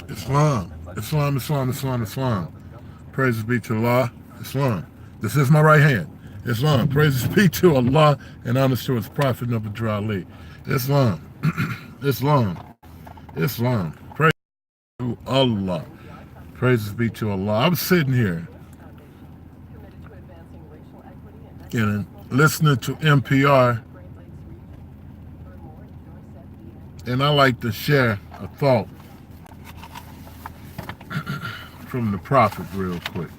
Islam. Islam, Islam, Islam, Islam. Praises be to Allah. Islam. This is my right hand. Islam. Praises be to Allah and honors to his prophet, Nabi Ali. Islam. Islam. Islam. Praise to Allah. Praises be to Allah. I'm sitting here and listening to NPR, and I like to share a thought from the Prophet real quick.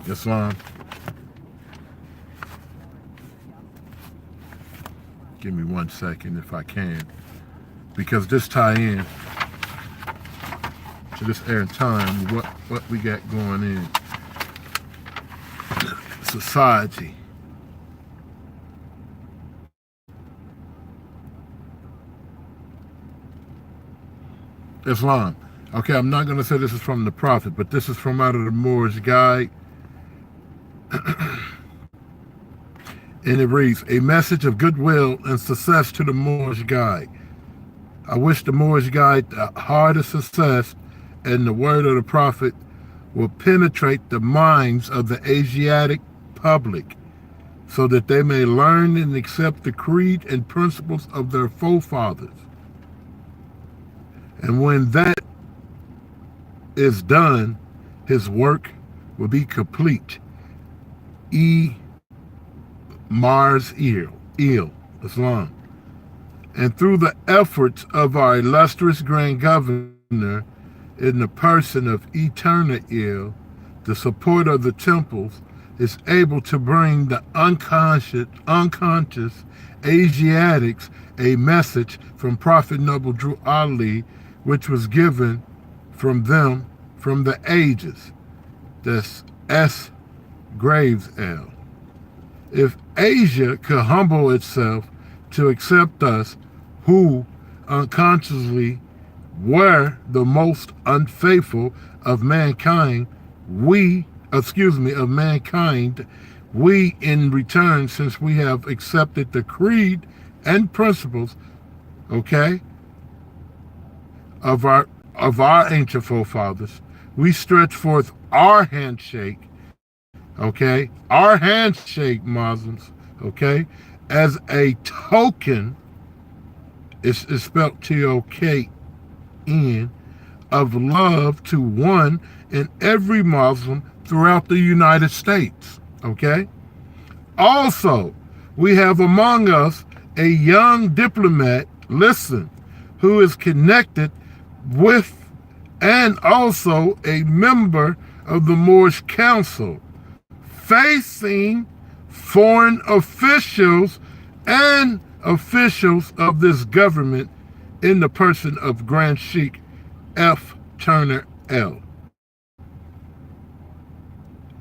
Islam. Give me 1 second if I can, because this tie in to this air time, what we got going in society. Islam. Okay, I'm not going to say this is from the Prophet, but this is from out of the Moorish Guide. And it reads, a message of goodwill and success to the Moorish Guide. I wish the Moorish Guide the hardest success, and the word of the Prophet will penetrate the minds of the Asiatic public so that they may learn and accept the creed and principles of their forefathers. And when that is done, his work will be complete. Mars Islam. And through the efforts of our illustrious Grand Governor in the person of Eternal, the support of the temples is able to bring the unconscious Asiatics a message from Prophet Noble Drew Ali, which was given from them from the ages. That's S. Graves L. If Asia could humble itself to accept us, who unconsciously were the most unfaithful of mankind, we in return, since we have accepted the creed and principles, okay, of our ancient forefathers, we stretch forth our handshake, okay, our handshake, Muslims, okay, as a token, it's spelled T-O-K-N, of love to one and every Muslim throughout the United States, okay? Also, we have among us a young diplomat, listen, who is connected with and also a member of the Moorish Council, facing foreign officials and officials of this government in the person of Grand Sheikh F. Turner L.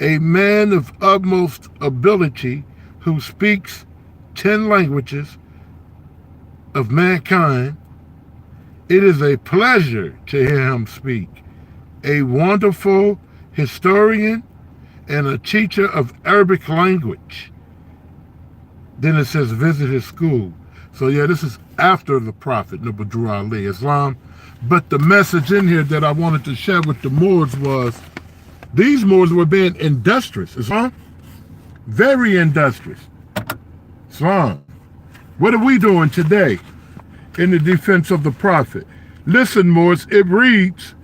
A man of utmost ability who speaks 10 languages of mankind. It is a pleasure to hear him speak. A wonderful historian and a teacher of Arabic language. Then it says visit his school. So yeah, this is after the Prophet, Nabi Drew Ali, Islam. But the message in here that I wanted to share with the Moors was, these Moors were being industrious, Islam. Very industrious. Islam. What are we doing today in the defense of the Prophet? Listen, Moors, it reads,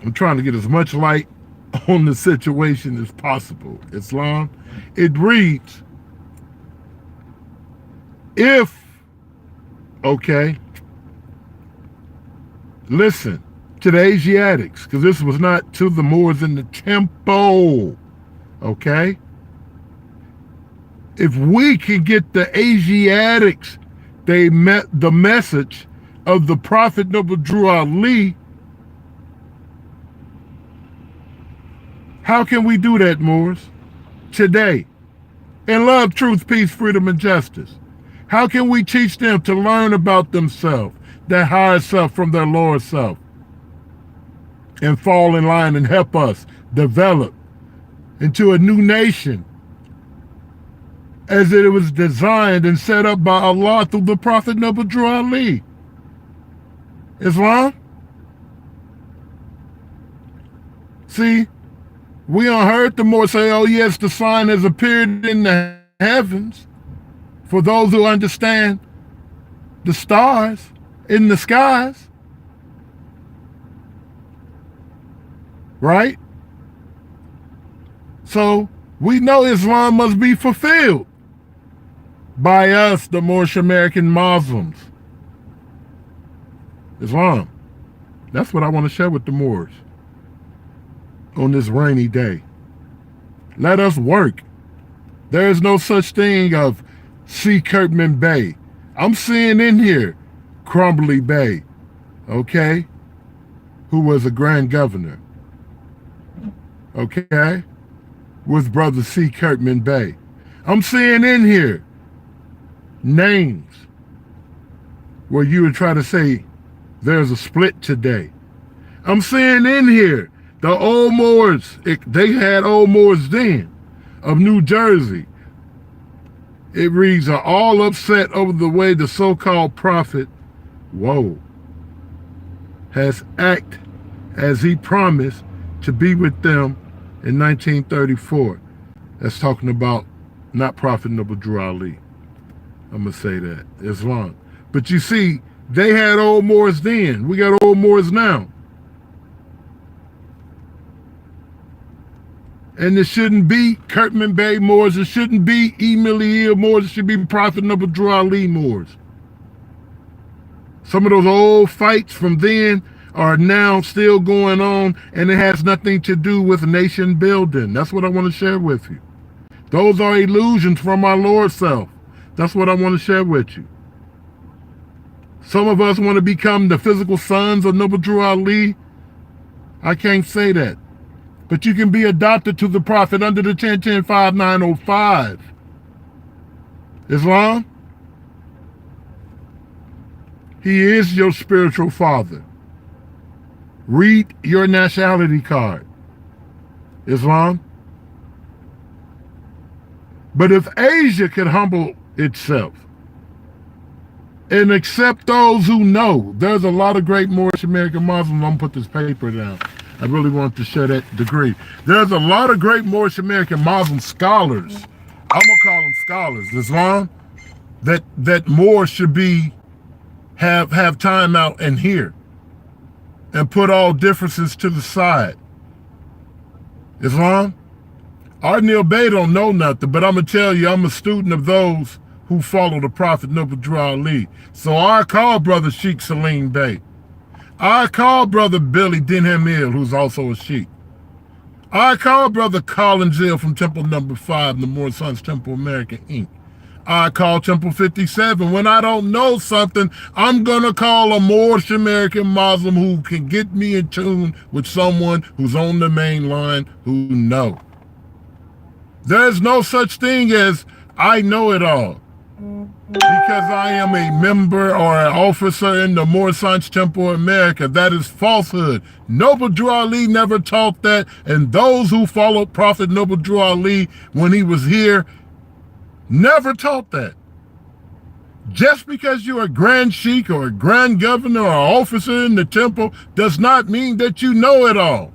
I'm trying to get as much light on the situation as possible, Islam. It reads, if, okay, listen to the Asiatics, because this was not to the Moors in the temple, okay? If we can get the Asiatics, they met the message of the Prophet Noble Drew Ali, how can we do that, Moors, today? In love, truth, peace, freedom, and justice. How can we teach them to learn about themselves, their higher self from their lower self, and fall in line and help us develop into a new nation as it was designed and set up by Allah through the Prophet Noble Drew Ali? Islam? See, we heard the Moors say, oh yes, the sign has appeared in the heavens. For those who understand the stars in the skies. Right? So we know Islam must be fulfilled by us, the Moorish American Muslims. Islam. That's what I want to share with the Moors on this rainy day. Let us work. There is no such thing of C. Kirkman Bey. I'm seeing in here Crumbly Bey, okay, who was a grand governor, okay, with brother C. Kirkman Bey. I'm seeing in here names where you would try to say there's a split today. I'm seeing in here the old Moors, they had old Moors then, of New Jersey. It reads, are all upset over the way the so-called prophet, has acted as he promised to be with them in 1934. That's talking about not Prophet Noble Drew Ali. I'm going to say that, Islam. But you see, they had old Moors then. We got old Moors now. And it shouldn't be Kirkman Bey Moors. It shouldn't be Emilia Moors. It should be Prophet Noble Drew Ali Moors. Some of those old fights from then are now still going on, and it has nothing to do with nation building. That's what I want to share with you. Those are illusions from our Lord self. That's what I want to share with you. Some of us want to become the physical sons of Noble Drew Ali. I can't say that. But you can be adopted to the Prophet under the 10-10-5905. Islam? He is your spiritual father. Read your nationality card. Islam? But if Asia could humble itself and accept those who know, there's a lot of great Moorish American Muslims. I'm going to put this paper down. I really want to share that degree. There's a lot of great Moorish American Muslim scholars. I'm going to call them scholars, Islam, that more should be, have time out and hear and put all differences to the side. Islam? Arnil Bey don't know nothing, but I'm going to tell you, I'm a student of those who follow the Prophet Noble Drew Ali. So I call brother Sheikh Salim Bey. I call brother Billy Denham Hill, who's also a Sheikh. I call brother Collins Hill from Temple Number 5, the Moore Sons Temple American Inc. I call Temple 57. When I don't know something, I'm going to call a Moorish American Muslim who can get me in tune with someone who's on the main line who know. There's no such thing as I know it all. Because I am a member or an officer in the Moore Sons Temple America. That is falsehood. Noble Drew Ali never taught that, and those who followed Prophet Noble Drew Ali when he was here never taught that. Just because you're a grand sheikh or a grand governor or officer in the temple does not mean that you know it all.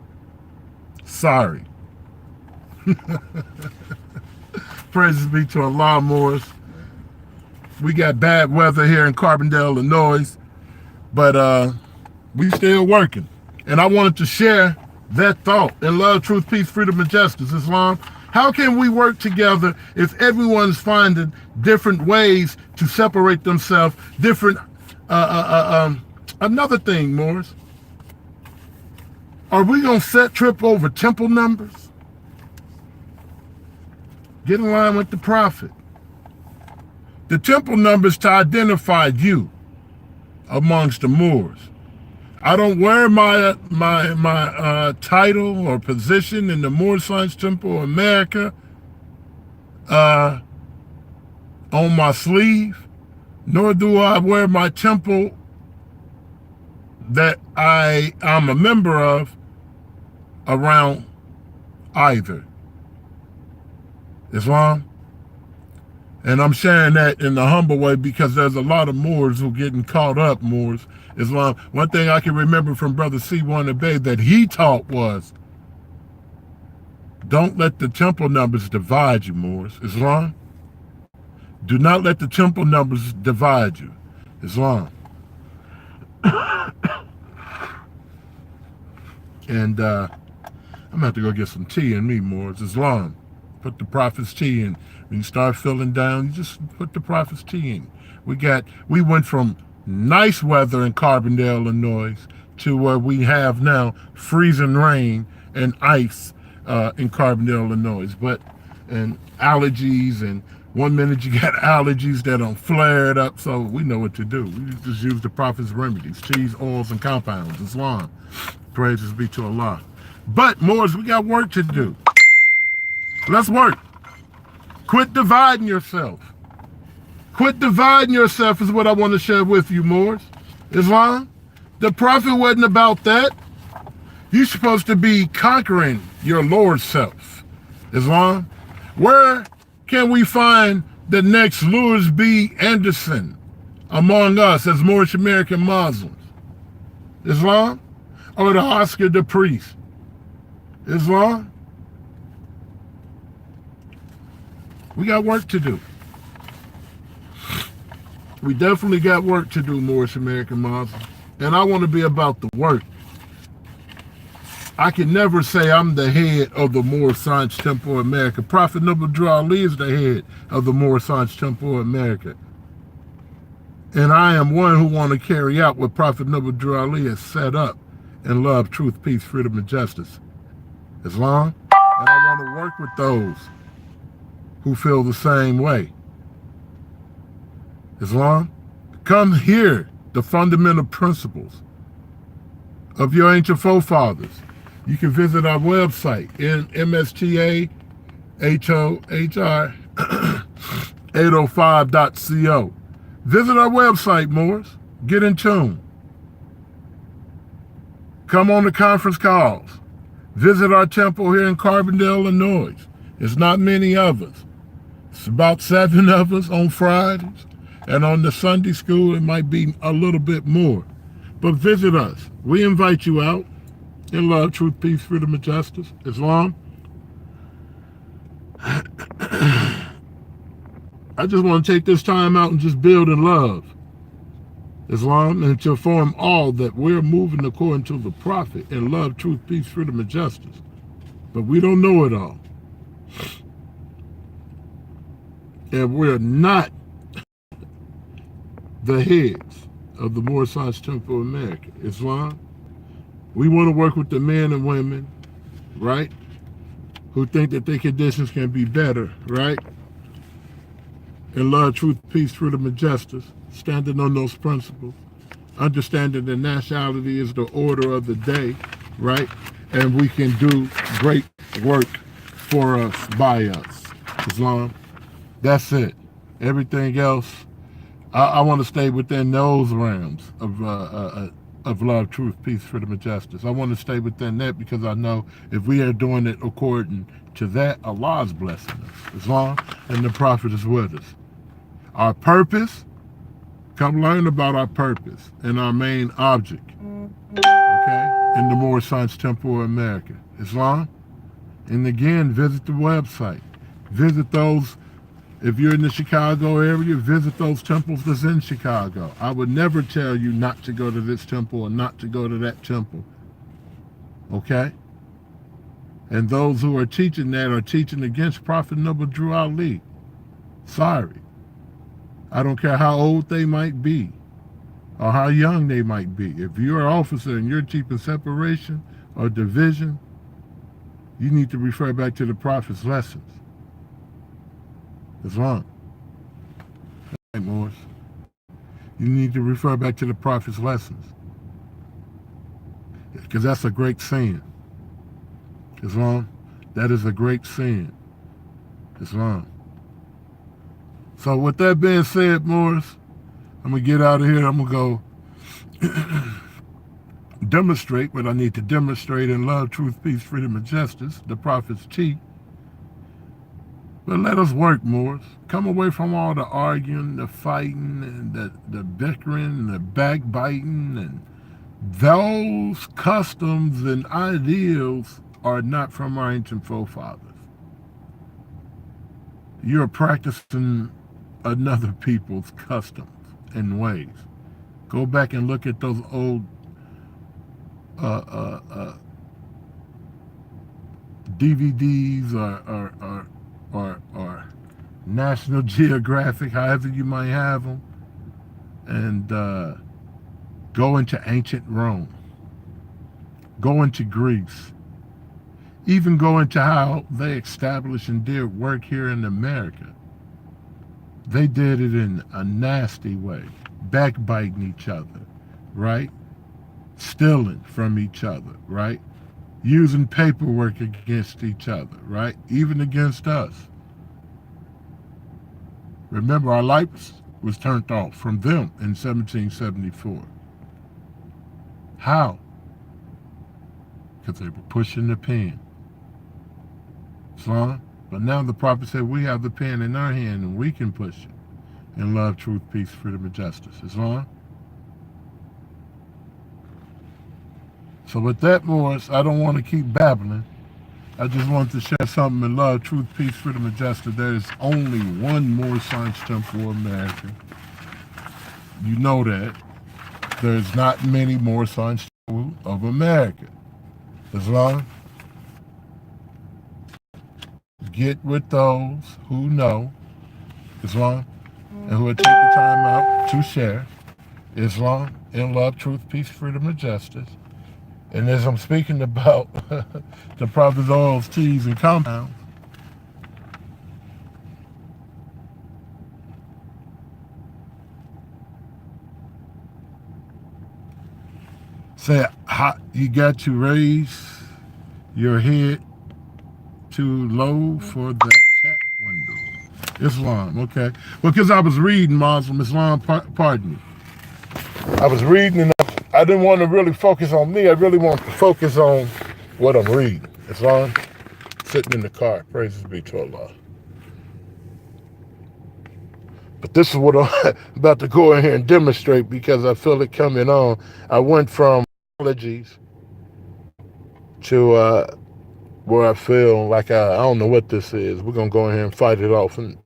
Sorry. Praises be to Allah, Moors. We got bad weather here in Carbondale, Illinois, but we still working. And I wanted to share that thought in love, truth, peace, freedom, and justice, Islam. How can we work together if everyone's finding different ways to separate themselves, different, another thing, Moors. Are we going to trip over temple numbers? Get in line with the Prophet. The temple numbers to identify you amongst the Moors. I don't wear my title or position in the Moor Sons Temple America on my sleeve, nor do I wear my temple that I'm a member of around either. Islam? And I'm sharing that in the humble way because there's a lot of Moors who are getting caught up, Moors, Islam. One thing I can remember from Brother C1 Bay that he taught was, don't let the temple numbers divide you, Moors, Islam. Do not let the temple numbers divide you, Islam. And I'm going to have to go get some tea in me, Moors, Islam. Put the Prophet's tea in. When you start feeling down, you just put the Prophet's tea in. We went from nice weather in Carbondale, Illinois, to where we have now freezing rain and ice in Carbondale, Illinois. And allergies, and 1 minute you got allergies that don't flare it up, so we know what to do. We just use the Prophet's remedies, teas, oils, and compounds, Islam. Praises be to Allah. But, Moors, we got work to do. Let's work. Quit dividing yourself. Quit dividing yourself is what I want to share with you, Moors. Islam, the Prophet wasn't about that. You're supposed to be conquering your Lord's self. Islam, where can we find the next Louis B. Anderson among us as Moorish American Muslims? Islam, or the Oscar the Priest? Islam, we got work to do. We definitely got work to do, Moorish American Muslims. And I want to be about the work. I can never say I'm the head of the Moorish Science Temple of America. Prophet Noble Drew Ali is the head of the Moorish Science Temple of America. And I am one who want to carry out what Prophet Noble Drew Ali has set up in love, truth, peace, freedom, and justice. Islam. And I want to work with those who feel the same way. Islam, come hear the fundamental principles of your ancient forefathers. You can visit our website, mstahor805.co. Visit our website, Moors. Get in tune. Come on the conference calls. Visit our temple here in Carbondale, Illinois. It's not many of us. It's about 7 of us on Fridays. And on the Sunday school, it might be a little bit more. But visit us. We invite you out in love, truth, peace, freedom, and justice. Islam. I just want to take this time out and just build in love. Islam, and to inform all that we're moving according to the Prophet in love, truth, peace, freedom, and justice. But we don't know it all. And we're not the heads of the Moorish Science Temple of America. Islam, we want to work with the men and women, right, who think that their conditions can be better, right? In love, truth, peace, freedom, and justice, standing on those principles, understanding that nationality is the order of the day, right? And we can do great work for us, by us. Islam, that's it. Everything else, I want to stay within those realms of love, truth, peace, freedom, and justice. I want to stay within that because I know if we are doing it according to that, Allah is blessing us. Islam, and the Prophet is with us. Our purpose, come learn about our purpose and our main object, okay, in the Moorish Science Temple of America. Islam, and again, visit the website. Visit those. If you're in the Chicago area, visit those temples that's in Chicago. I would never tell you not to go to this temple or not to go to that temple. Okay? And those who are teaching that are teaching against Prophet Noble Drew Ali. Sorry. I don't care how old they might be or how young they might be. If you're an officer and you're teaching separation or division, you need to refer back to the Prophet's lessons. Islam. Hey, Moors. You need to refer back to the Prophet's lessons. Because that's a great sin. Islam. That is a great sin. Islam. So with that being said, Moors, I'm going to get out of here. I'm going to go demonstrate what I need to demonstrate in love, truth, peace, freedom, and justice, the Prophet's tea. But let us work, Moors. Come away from all the arguing, the fighting, and the bickering, and the backbiting, and those customs and ideals are not from our ancient forefathers. You're practicing another people's customs and ways. Go back and look at those old DVDs or National Geographic, however you might have them, and go into ancient Rome, go into Greece, even go into how they established and did work here in America. They did it in a nasty way, backbiting each other, right? Stealing from each other, right? Using paperwork against each other, right? Even against us. Remember, our lights was turned off from them in 1774. How? Because they were pushing the pen. Islam. But now the prophet said we have the pen in our hand and we can push it. In love, truth, peace, freedom, and justice. Islam. So with that, Morris, I don't want to keep babbling. I just want to share something in love, truth, peace, freedom, and justice. There is only one more Science Temple America. You know that. There's not many more Science Temple of America. Islam. Get with those who know Islam and who will take the time out to share Islam in love, truth, peace, freedom, and justice. And as I'm speaking about the prophet's oils, teas, and compounds, say you got to raise your head too low for that chat window. Islam, okay. Well, because I was reading Muslim Islam, pardon me. I was reading and I didn't want to really focus on me. I really want to focus on what I'm reading. Islam, sitting in the car. Praises be to Allah. But this is what I'm about to go in here and demonstrate because I feel it coming on. I went from apologies to where I feel like I don't know what this is. We're going to go in here and fight it off in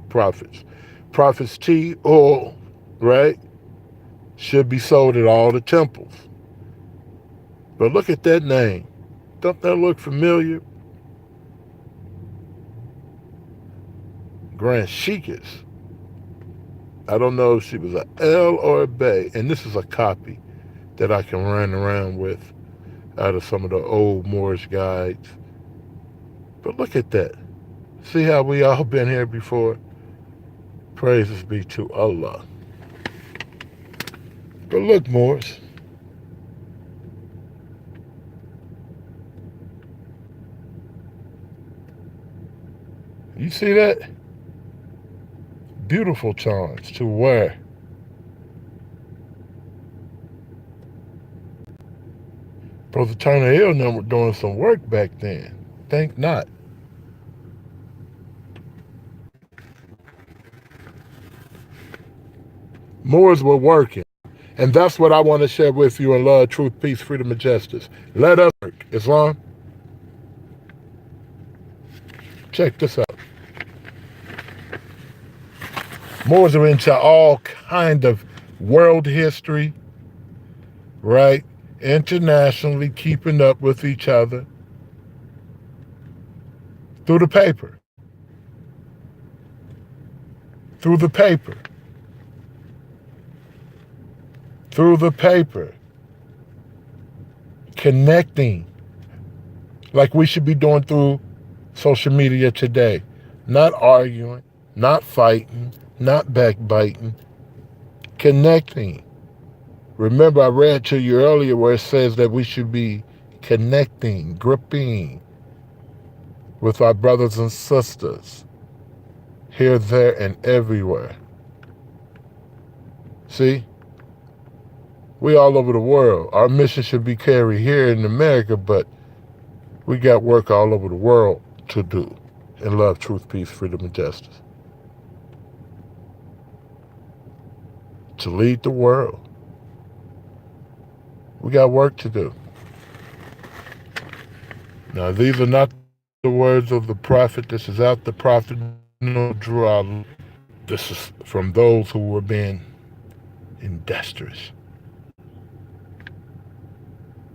prophets. Prophets tea, oil, right? Should be sold at all the temples. But look at that name. Don't that look familiar? Grand Sheikahs. I don't know if she was an L or a Bay. And this is a copy that I can run around with out of some of the old Moorish guides. But look at that. See how we all been here before? Praises be to Allah. But look, Moors. You see that? Beautiful charms to wear. Brother Turner Hill and them were doing some work back then. Think not. Moors were working. And that's what I want to share with you in love, truth, peace, freedom, and justice. Let us work. Islam. Check this out. Moors are into all kind of world history, right? Internationally, keeping up with each other through the paper. Through the paper. Through the paper. Connecting like we should be doing through social media today. Not arguing, not fighting, not backbiting, connecting. Remember, I read to you earlier where it says that we should be connecting, gripping with our brothers and sisters here, there, and everywhere. See? We all over the world. Our mission should be carried here in America, but we got work all over the world to do. in love, truth, peace, freedom, and justice. To lead the world. We got work to do. Now, these are not the words of the prophet. This is out the prophet no draw. This is from those who were being industrious.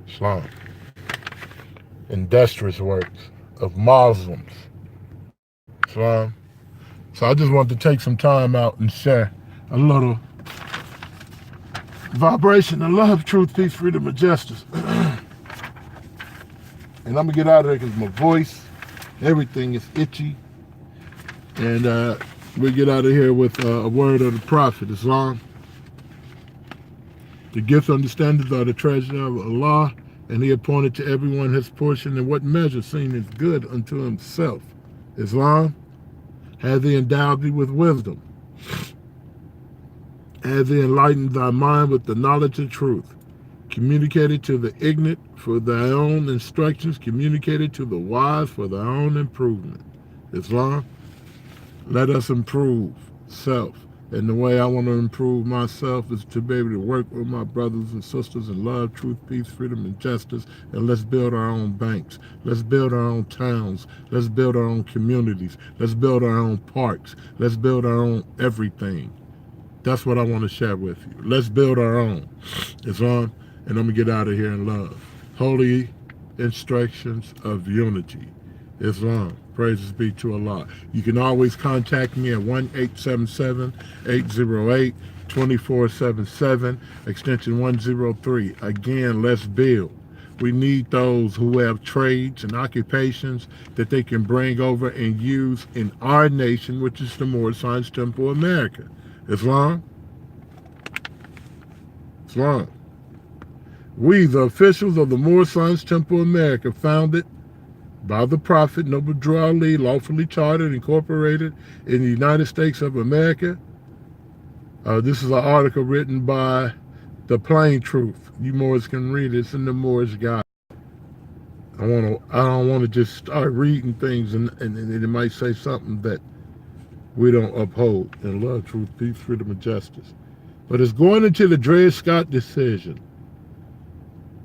Islam. Industrious works of Muslims. Islam. So I just wanted to take some time out and share a little vibration of love, truth, peace, freedom, and justice. And I'm going to get out of there because my voice, everything is itchy. And we get out of here with a word of the prophet, Islam. The gifts and understandings are the treasure of Allah, and he appointed to everyone his portion in what measure seemeth good unto himself. Islam has he endowed thee with wisdom. Has he enlightened thy mind with the knowledge of truth. Communicated to the ignorant for thy own instructions, communicated to the wise for thy own improvement. Islam, let us improve self. And the way I want to improve myself is to be able to work with my brothers and sisters in love, truth, peace, freedom, and justice. And let's build our own banks. Let's build our own towns. Let's build our own communities. Let's build our own parks. Let's build our own everything. That's what I want to share with you. Let's build our own. Islam. And I'm going to get out of here in love. Holy instructions of unity. Islam. Praises be to Allah. You can always contact me at 1-877-808-2477, extension 103. Again, let's build. We need those who have trades and occupations that they can bring over and use in our nation, which is the Moorish Science Temple of America. Islam. Islam. We, the officials of the Moorish Science Temple of America, founded by the Prophet Noble Drew Ali, lawfully chartered and incorporated in the United States of America. This is an article written by The Plain Truth. You Moors can read it. It's in the Moorish Guide. I don't want to just start reading things and it might say something that we don't uphold in love, truth, peace, freedom, and justice. But it's going into the Dred Scott decision.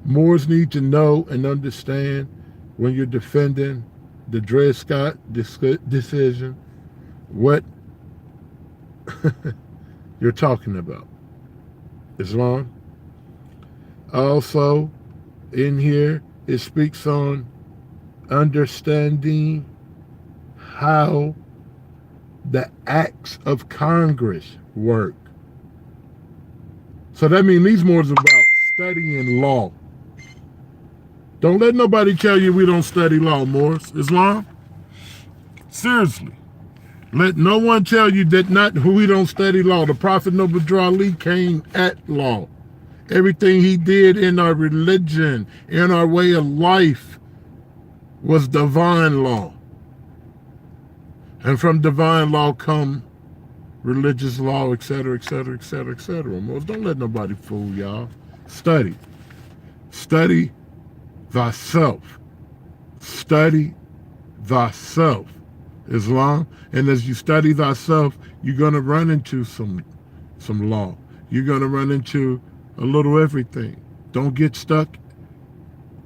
Moors need to know and understand when you're defending the Dred Scott decision, what you're talking about. Islam. Also, in here, it speaks on understanding how the acts of Congress work. So that means these Moors are about studying law. Don't let nobody tell you we don't study law, Moors. Islam? Seriously. Let no one tell you that we don't study law. The Prophet Noble Drew Ali came at law. Everything he did in our religion, in our way of life, was divine law. And from divine law come religious law, etc., etc., etc., etc. Moors, don't let nobody fool y'all. Study. Study thyself. Study thyself. Islam. And as you study thyself, you're going to run into some law. You're going to run into a little everything. Don't get stuck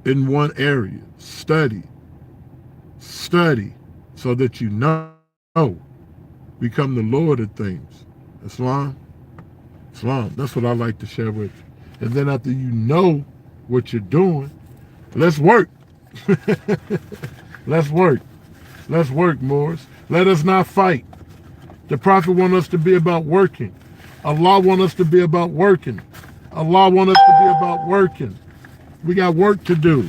in one area. Study. Study so that you know. Become the Lord of things. Islam. Islam. That's what I like to share with you. And then after you know what you're doing, let's work. Let's work. Let's work, Moors. Let us not fight. The Prophet wants us to be about working. Allah wants us to be about working. Allah wants us to be about working. We got work to do.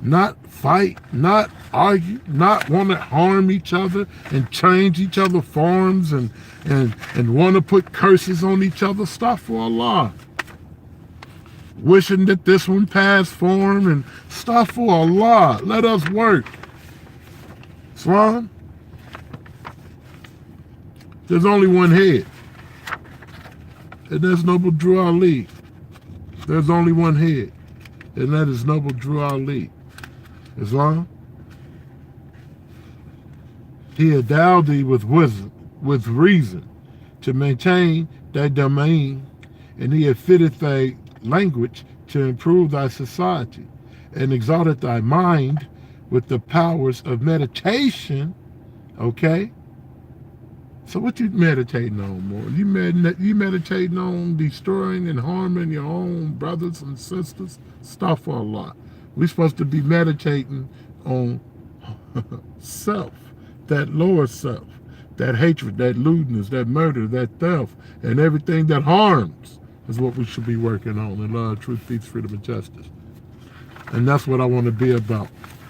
Not fight, not argue, not want to harm each other and change each other's forms and want to put curses on each other. Stuff for Allah. Wishing that this one passed form and stuff for Allah. Let us work. Islam. There's only one head. And that's Noble Drew Ali. There's only one head. And that is Noble Drew Ali. Islam. He endowed thee with wisdom, with reason, to maintain thy domain, and he had fitted thy language to improve thy society, and exalted thy mind with the powers of meditation. Okay? So what you meditating on, more? You meditating on destroying and harming your own brothers and sisters? Stuff a lot. We're supposed to be meditating on self, that lower self, that hatred, that lewdness, that murder, that theft, and everything that harms is what we should be working on in love, truth, peace, freedom, and justice. And that's what I want to be about.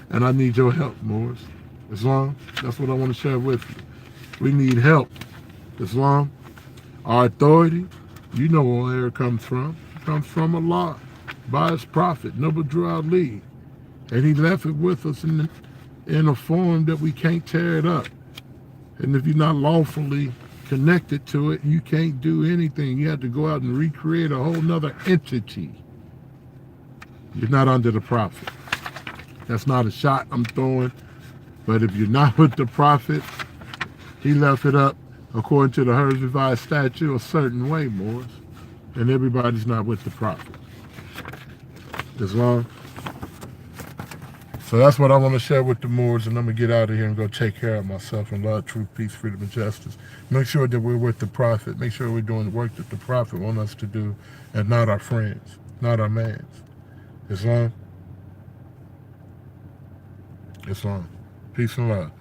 And I need your help, Moors. Islam, that's what I want to share with you. We need help. Islam, our authority, you know where it comes from. It comes from Allah, by his prophet, Noble Drew Ali. And he left it with us in a form that we can't tear it up. And if you're not lawfully connected to it, you can't do anything. You have to go out and recreate a whole nother entity. You're not under the prophet. That's not a shot I'm throwing. But if you're not with the prophet, he left it up according to the Herz Revised Statute a certain way, Moors. And everybody's not with the prophet. Islam. So that's what I want to share with the Moors, and I'm going to get out of here and go take care of myself in love, truth, peace, freedom, and justice. Make sure that we're with the prophet. Make sure we're doing the work that the prophet wants us to do, and not our friends, not our mans. Islam. Islam. Peace and love.